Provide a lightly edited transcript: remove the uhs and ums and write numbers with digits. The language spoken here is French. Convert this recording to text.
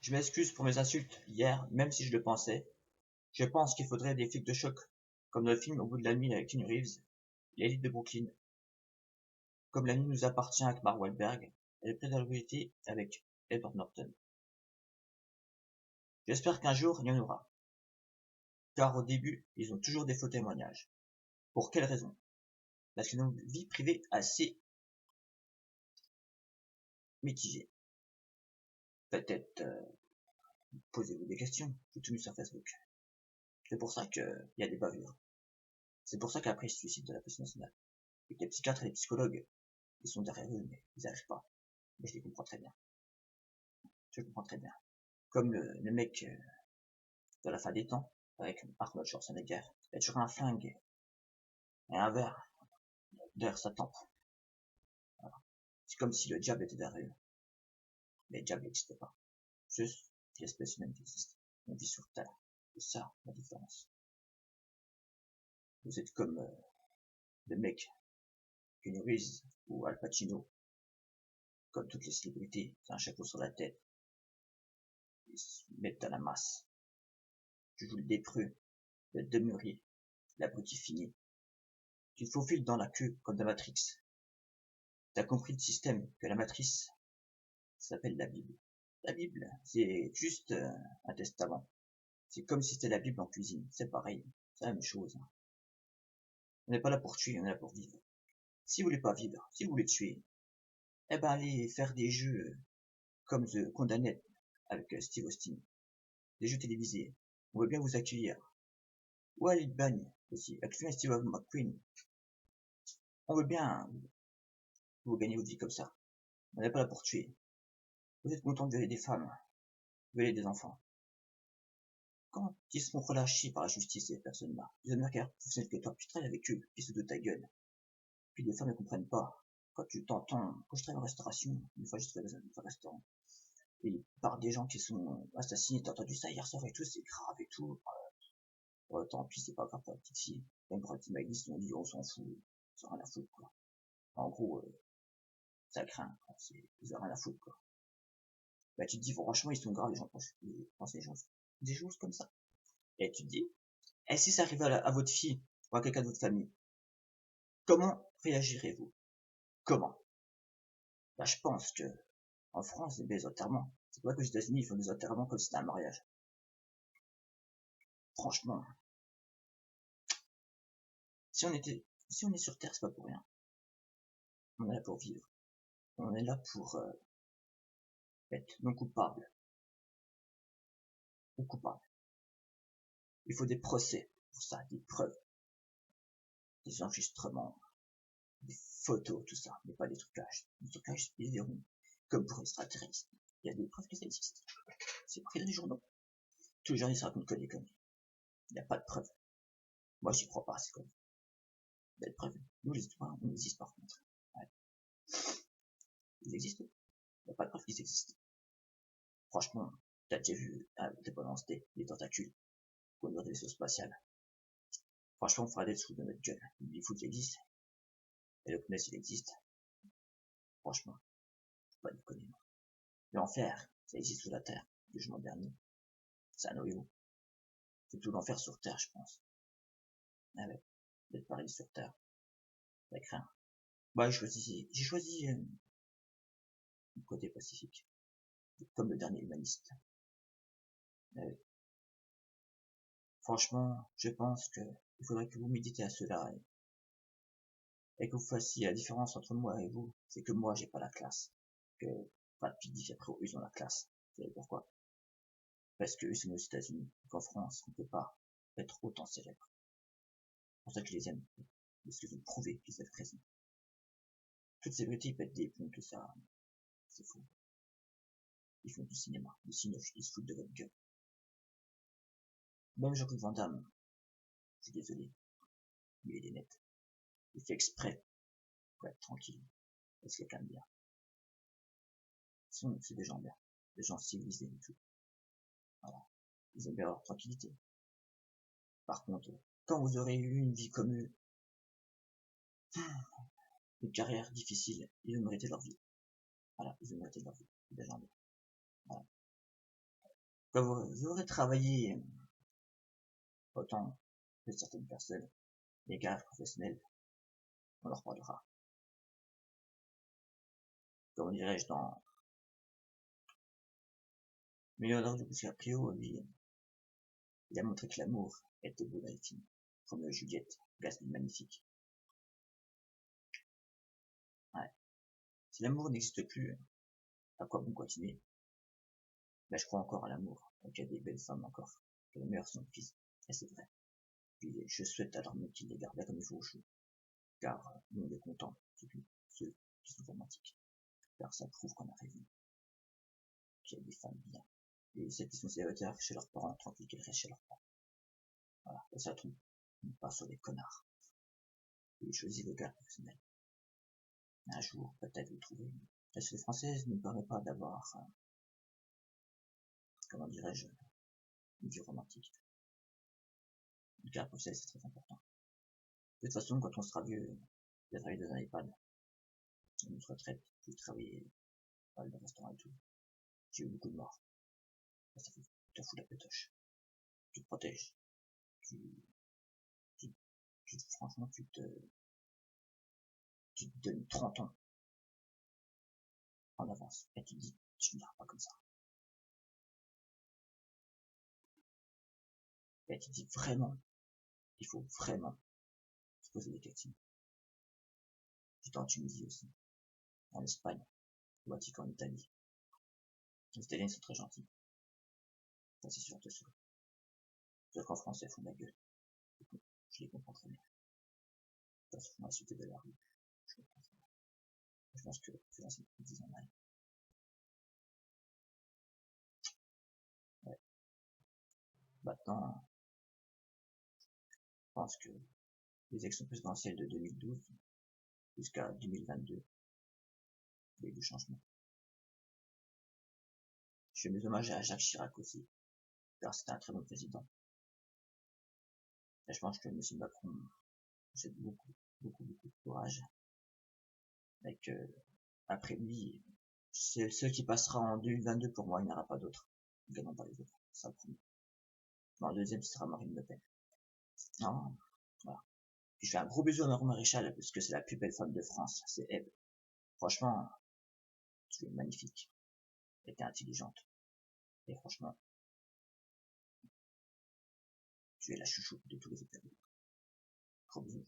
Je m'excuse pour mes insultes hier, même si je le pensais. Je pense qu'il faudrait des flics de choc, comme dans le film Au bout de la nuit avec Keanu Reeves, l'élite de Brooklyn. Comme la nuit nous appartient avec Mark Wahlberg, et le prédatory avec Edward Norton. J'espère qu'un jour il y en aura. Car au début, ils ont toujours des faux témoignages. Pour quelle raison? Parce qu'ils ont une vie privée assez mitigée. Peut-être posez-vous des questions, j'ai tout mis sur Facebook. C'est pour ça qu'il y a des bavures. C'est pour ça qu'après ils se suicident de la police nationale. Et que les psychiatres et les psychologues, ils sont derrière eux, mais ils n'arrivent pas. Mais je les comprends très bien. Je les comprends très bien. Comme le mec de la fin des temps, avec Arnold Schwarzenegger, il a toujours un flingue et un verre derrière sa tempe. Voilà. C'est comme si le diable était derrière eux. Mais le diable n'existe pas. Juste l'espèce humaine qui existe. On vit sur Terre. C'est ça la différence. Vous êtes comme le mec Keanu Reeves ou Al Pacino, comme toutes les célébrités, c'est un chapeau sur la tête. Ils se mettent à la masse. Tu joues le dépru, le demeuré, l'abruti fini. Tu te faufiles dans la queue comme dans Matrix. T'as compris le système, que la matrice s'appelle la Bible. La Bible, c'est juste un testament. C'est comme si c'était la Bible en cuisine. C'est pareil. C'est la même chose. On n'est pas là pour tuer, on est là pour vivre. Si vous voulez pas vivre, si vous voulez tuer, eh ben allez faire des jeux comme The Condemned avec Steve Austin. Des jeux télévisés. On veut bien vous accueillir. Ou aller de bagne aussi, avec Steve McQueen. On veut bien vous gagner votre vie comme ça. On n'est pas là pour tuer. Vous êtes content de violer des femmes, violer des enfants. Quand ils seront relâchés par la justice, ces personnes-là, ils vont dire vous êtes que toi, tu travailles avec eux, puis c'est de ta gueule. Puis les femmes ne comprennent pas. Quand tu t'entends, quand je travaille en restauration, une fois je travaille dans un restaurant, et par des gens qui sont assassinés, t'as entendu ça hier soir et tout, c'est grave et tout. Tant pis, c'est pas grave pour la petite fille. Même quand ils m'aident, ils ont dit on s'en fout, ils ont rien à foutre quoi. En gros, ça craint, ils ont rien à foutre quoi. Bah tu te dis franchement ils sont graves les gens pensent des choses comme ça. Et tu te dis, et si ça arrivait à votre fille ou à quelqu'un de votre famille, comment réagirez-vous? Comment? Bah je pense que en France, des enterrements. C'est pas qu'aux États-Unis ils font des enterrements comme si c'était un mariage. Franchement, si on est sur Terre, c'est pas pour rien. On est là pour vivre. On est là pour être non coupable ou coupable. Il faut des procès pour ça, des preuves, des enregistrements, des photos, tout ça, mais pas des trucages. Les trucages, ils verront. Comme pour extraterrestres. Il y a des preuves que ça existe. C'est pris dans les journaux. Tous les gens, ils se racontent que des conneries. Il n'y a pas de preuves. Moi, j'y crois pas, c'est comme. Il y a des preuves. Nous, les histoires, on existe par contre. Ouais. Ils existent. Il n'y a pas de preuves qu'ils existent. Franchement, t'as déjà vu Independence Day, les tentacules, ou une vaisseau spatial. Franchement, on fera des dessous de notre gueule. Le Bigfoot existe. Et le Kness, il existe. Franchement, faut pas déconner. L'enfer, ça existe sous la terre. Le jugement dernier. C'est un noyau. C'est tout l'enfer sur terre, je pense. Ah ouais. D'être pareil sur terre. Ça craint. Bah, j'ai choisi le côté pacifique. Comme le dernier humaniste. Euh, Franchement, je pense que il faudrait que vous méditez à cela et que vous fassiez la différence entre moi et vous. C'est que moi, j'ai pas la classe. Que Brad Pitt dit qu'après, eux, ils ont la classe. Vous savez pourquoi? Parce que eux, sont aux États-Unis. Qu'en France, on peut pas être autant célèbre. C'est pour ça que je les aime. Parce qu'ils ont prouvé qu'ils avaient raison. Toutes ces beautés, ils pètent des plombs, tout ça. C'est fou. Ils font du cinéma. Du cinéma, ils se foutent de votre gueule. Même Jean-Claude Van Damme, je suis désolé, mais il est net. Il fait exprès pour être tranquille. Parce qu'il y a quelqu'un de bien. C'est des gens bien. Des gens civilisés et tout. Voilà. Ils aiment bien leur tranquillité. Par contre, quand vous aurez eu une vie comme eux, une carrière difficile, ils ont mérité leur vie. Voilà, ils ont mérité leur vie. Des gens bien. Voilà. Quand vous aurez travaillé autant que certaines personnes, les gars professionnels, on leur parlera. Comment dirais-je, dans Leonardo DiCaprio, lui, il a montré que l'amour était beau dans les films. Romeo et Juliette, Gatsby magnifique. Ouais. Si l'amour n'existe plus, à quoi bon continuer? Ben, je crois encore à l'amour. Donc il y a des belles femmes encore. Que les meilleures sont fils. Et c'est vrai. Puis je souhaite à leur mec qu'ils les gardent comme il faut au chaud. Car nous on est contents, surtout ceux qui sont romantiques. Car ça prouve qu'on a raison. Qu'il y a des femmes bien. Et celles qui sont célibataires chez leurs parents, tranquilles qu'elles restent chez leurs parents. Voilà. Et ça tombe pas sur des connards. Et choisissez vos gars professionnels. Un jour, peut-être vous trouvez. La société française ne permet pas d'avoir, comment dirais-je, une vie romantique. Le carrière professionnelle, c'est très important. De toute façon, quand on sera vieux, je vais travailler dans un EHPAD. On notre retraite, je vais travailler dans le restaurant et tout. J'ai eu beaucoup de morts. Ça fait, te fout la pétoche. Tu te protèges. Franchement, tu te donnes 30 ans en avance. Et tu te dis, tu n'iras pas comme ça. Et tu te dis vraiment, il faut vraiment se poser des questions. J'étais en Tunisie aussi, en Espagne, au Vatican, en Italie. Les Italiens sont très gentils. Ça, c'est sûr, de sûr. Sauf qu'en France, elles font de la gueule. Je les comprends très bien. Elles se font insulter de la rue. Je comprends très bien. Je pense que c'est là, c'est 10 ans mal. Ouais. Maintenant, je pense que les élections présidentielles de 2012 jusqu'à 2022, il y a eu du changement. Je fais mes hommages à Jacques Chirac aussi, car c'était un très bon président. Et je pense que M. Macron, c'est beaucoup de courage. Et que, après lui, c'est le seul qui passera en 2022 pour moi, il n'y en aura pas d'autre. Ne gagnons pas les autres, ça le premier. En deuxième, ce sera Marine Le Pen. Non, voilà. Puis je fais un gros bisou à Marie Maréchal, parce que c'est la plus belle femme de France, c'est Eve. Franchement, tu es magnifique. Elle était intelligente. Et franchement, tu es la chouchou de tous les États. Gros bisous,